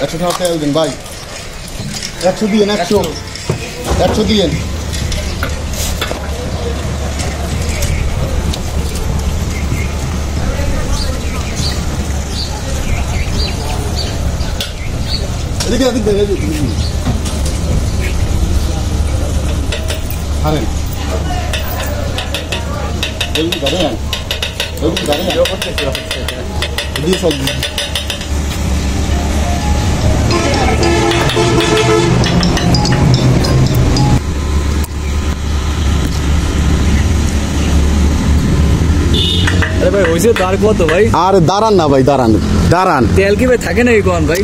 100 টাকা তেল দিন ভাই, 100 দিন, 100 দিন। এদিকে আরে জলদি গাড়ি দিয়ে সব আরে ভাই হইছে তার কত ভাই? আরে দাঁড়ান না ভাই, দাঁড়ান। তেল কি ভাই থাকে নাকি কোন ভাই?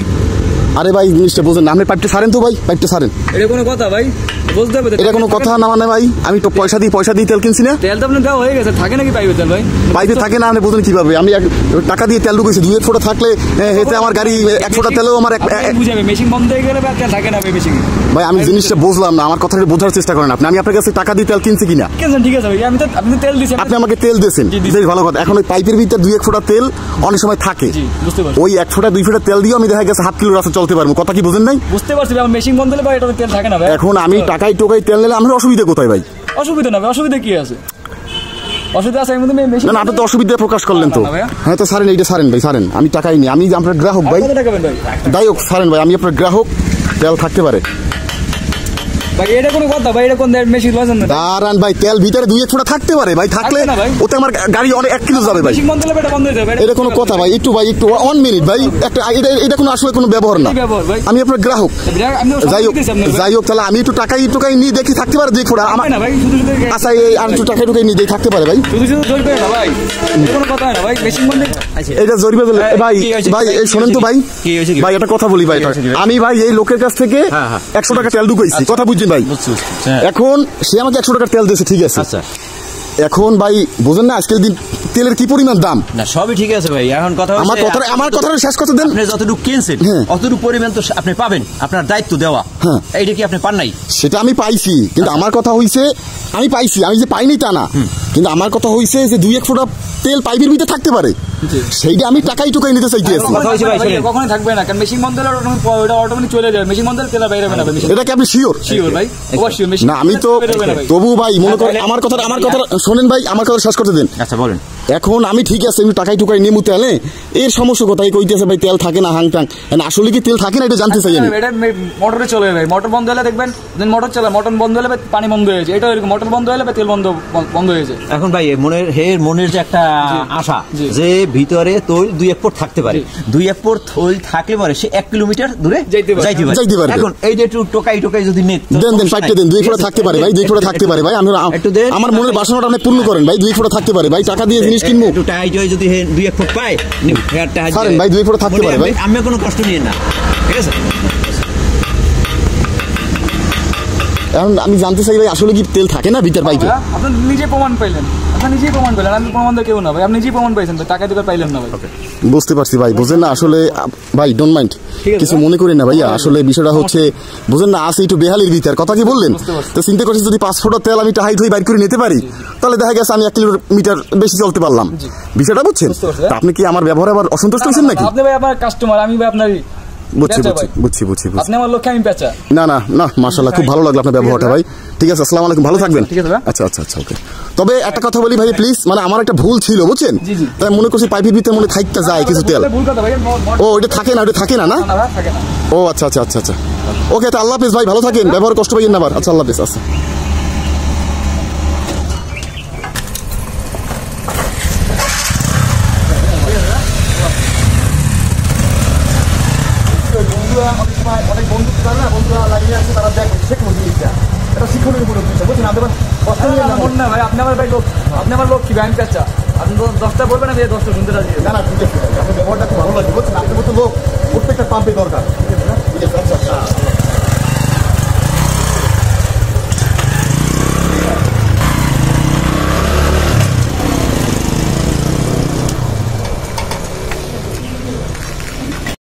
আরে ভাই জিনিসটা বুঝেন না, আপনি পাইপটা সারেন তো ভাই, পাইপটা সারেন। এটা কোনো কথা ভাই? বুঝতে হবে এটা কোনো কথা না মানে ভাই, আমি তো পয়সা দিয়ে তেল কিনছি না। তেল তো আপনার দেওয়া হয়ে গেছে, থাকে নাকি পাইপে তেল ভাই? পাইপে থাকে না, আপনি বুঝেন কিভাবে? আমি টাকা দিয়ে তেল ঢুকেছি, 2 ফোঁটা থাকলে এতে আমার গাড়ি 1 ফোঁটা তেলেও আমার বুঝাবে। মেশিন বন্ধ হয়ে গেলে তেল থাকে না ভাই মেশিন। ভাই আমি জিনিসটা বুঝলাম না, আমার কথাটা বোঝার চেষ্টা করেন আপনি। আমি আপনার কাছে টাকা দিয়ে তেল কিনছি কিনা? ঠিক আছে ভাই, আপনি তেল দিয়েছেন, আপনি আমাকে তেল দিয়েছেন, বেশ ভালো কথা। এখন ওই পাইপের ভিতরে 2-1 ফোঁটা তেল অনেক সময় থাকে, ওই 1 ফোঁটা 2 ফোঁটা তেল দিয়ে আমি দেখা গেছে 1/2 কিলো রাস্তা চলতে পারবো। কথা কি বুঝেন নাই? বুঝতে পারছি ভাই, মেশিন বন্ধ হলে ভাই এটা তেল থাকে না ভাই। এখন আমি টাকায় টোকাই তেল নিলে আমার অসুবিধা কোথায় ভাই? অসুবিধা না ভাই, অসুবিধা কি আছে? অসুবিধা আছে এর মধ্যে মেশিন না, আপনি তো অসুবিধা প্রকাশ করলেন তো। হ্যাঁ তো সারেন, এইটা সারেন ভাই, সারেন। আমি টাকাই নি, আমি আপনার গ্রাহক ভাই। যাই হোক সারেন ভাই, আমি আপনার গ্রাহক, তেল থাকতে পারে ভাই। এটা কোনো কথা ভাই? এটা কোন মেশিন লজেন না? দাঁড়ান ভাই, তেল ভিতরে 2-1 ফোঁটা থাকতে পারে ভাই, থাকলে ওতে আমার গাড়ি অনেক 1 কিলো যাবে ভাই। মেশিন বন্ধ হলে এটা বন্ধ হয়ে যাবে। এটা কোনো কথা ভাই? একটু ভাই, একটু 1 মিনিট ভাই, একটা এটা কোনো আসলে কোনো ব্যবহার না। আমি আপনার গ্রাহক। যাই হোক তাহলে আমি একটু টাকাই নিয়ে দেখি থাকতে পারে 2 ফোঁটা আমার। আচ্ছা এই আর একটু টাকাই নিয়ে দেখি থাকতে পারে ভাই। ভাই কোনো কথা না ভাই, মেশিন বন্ধ এটা জরিপে দিলে ভাই। ভাই এই শোনেন তো ভাই, ভাই একটা কথা বলি ভাই। আমি ভাই এই লোকের কাছ থেকে 100 টাকা তেল ঢুকাইছি, কথা বুঝছেন ভাই? এখন সে আমাকে 100 টাকার তেল দিয়েছে, ঠিক আছে। এখন ভাই বুঝেন না আজকের দিন তেলের কি পরিমাণ দাম? না সবই ঠিক আছে ভাই, এখন কথা আমার কথাটা শেষ করতে দেন। আপনি যতটুকু কিনছেন অতটুকু পরিমাণ তো আপনি পাবেন, আপনার দায়িত্ব দেওয়া। এইটা কি আপনি পান নাই? সেটা আমি পাইছি, কিন্তু আমার কথা হইছে আমি পাইছি, আমি যে পাইনি তা না, কিন্তু আমার কথা হইছে যে 2-1 ফোঁটা তেল পাইপের ভিতরে থাকতে পারে, সেইটা আমি টাকাই টুকাই নিতে চাইছি। কখনোই থাকবে না, কারণ মেশিন বন্ধ হলে ওটা অটোমেটিক চলে যাবে। মেশিন বন্ধ হলে তেল বাইরে হবে না। এটা কি আপনি শিওর? শিওর ভাই, অবশ্যই। মেশিন না আমি তো তবু ভাই মনে করেন আমার কথা শোনেন ভাই, আমার কথা শেষ করতে দেন। আচ্ছা বলেন। এখন আমি ঠিক আছে, আমি টাকাই টুকাই নিয়ে তেলে এর সমস্যা কোথায় কইতেছে ভাই তেল থাকে না হাংটাং, আসলে কি তেল থাকে না এটা জানতে চাই আমি। এটা মোটরে চলে যাবে, মোটর বন্ধ হলে দেখবেন মোটর চলে, মোটর বন্ধ হলে পানি বন্ধ হয়ে যায়। এটা এরকম মোটর বন্ধ হলে তেল বন্ধ হয়ে যায়। এখন ভাই মনের যে একটা আশা যে ভিতরে তৈল 2-1 ফুট থাকতে পারে, 2-1 ফুট তৈল থাকলে পরে সে 1 কিলোমিটার দূরে যাইতে পারে। এখন এই যে একটু টোকাই যদি নেন দেন পাইতে দেন, 2 ফোঁটা থাকতে পারে ভাই, 2 ফোঁটা থাকতে পারে ভাই। আমি আমার মনের বাসনাটা আপনি পূর্ণ করেন ভাই, 2 ফোঁটা থাকতে পারে ভাই, টাকা দিয়ে জিনিস কিনবো। একটু টাইট হয়ে যদি 2-1 ফুট পায় সারেন ভাই, 2 ফোঁটা থাকতে পারে ভাই। আমি কোনো কষ্ট নিয়ে না, ঠিক আছে। এখন আমি জানতে চাই ভাই আসলে কি তেল থাকে না ভিতর পাইপে? আপনি নিজে প্রমাণ পাইলেন, আমি প্রমাণ কেউ না ভাই, আপনি নিজেই প্রমাণ পাইছেন ভাই, টাকা দিতে পাইলেন না ভাই। বুঝতে পারছি ভাই, বুঝেন না আসলে ভাই, ডোন্ট মাইন্ড, কিছু মনে করেন না ভাইয়া। আসলে বিষয়টা হচ্ছে বুঝেন না, আছে একটু বেহালির ভিতর, কথা কি বললেন? তো চিন্তা করছি যদি 5 ফোঁটা তেল আমি টাহাই ধুই বাইর করে নিতে পারি, তাহলে দেখা গেছে আমি 1 কিলোমিটার বেশি চলতে পারলাম। বিষয়টা বুঝছেন? আপনি কি আমার ব্যবহারে আবার অসন্তুষ্ট হয়েছেন নাকি? আপনি ভাই আমার কাস্টমার, আমি ভাই আপনারই। বুঝছি। আপনি আমার লক্ষ্যে, আমি পেঁচা। না মাশাআল্লাহ, খুব ভালো লাগলো আপনার ব্যবহারটা ভাই। ঠিক আছে, আসসালামু আলাইকুম, ভালো থাকবেন। আচ্ছা ওকে। তবে একটা কথা বলি ভাই প্লিজ, মানে আমার একটা ভুল ছিল বুঝছেন, তাই মনে করছি পাইপের ভিতরে মনে থাকতে যায় কিছু তেল। ও ওটা থাকে না না? ও আচ্ছা। ওকে, তো আল্লাহ হাফেজ ভাই, ভালো থাকেন, ব্যবহার কষ্ট পাইয়েন না আবার। আচ্ছা আল্লাহ হাফেজ। আচ্ছা অনেক বন্ধুরা লাগিয়ে আছে, তারা দেখেন শেখুন জিনিসটা, এটা শিক্ষণের উপর বুঝছেন। আপনি আমার লোক কি আমি পেঁচা, আপনি 10টা বলবেন না, 10টা শুনতে রাজি। না ঠিক আছে, আপনার ব্যবহারটা খুব ভালো লাগে বুঝছেন। আপনার মতো লোক প্রত্যেকটা পাম্পে দরকার। ঠিক আছে।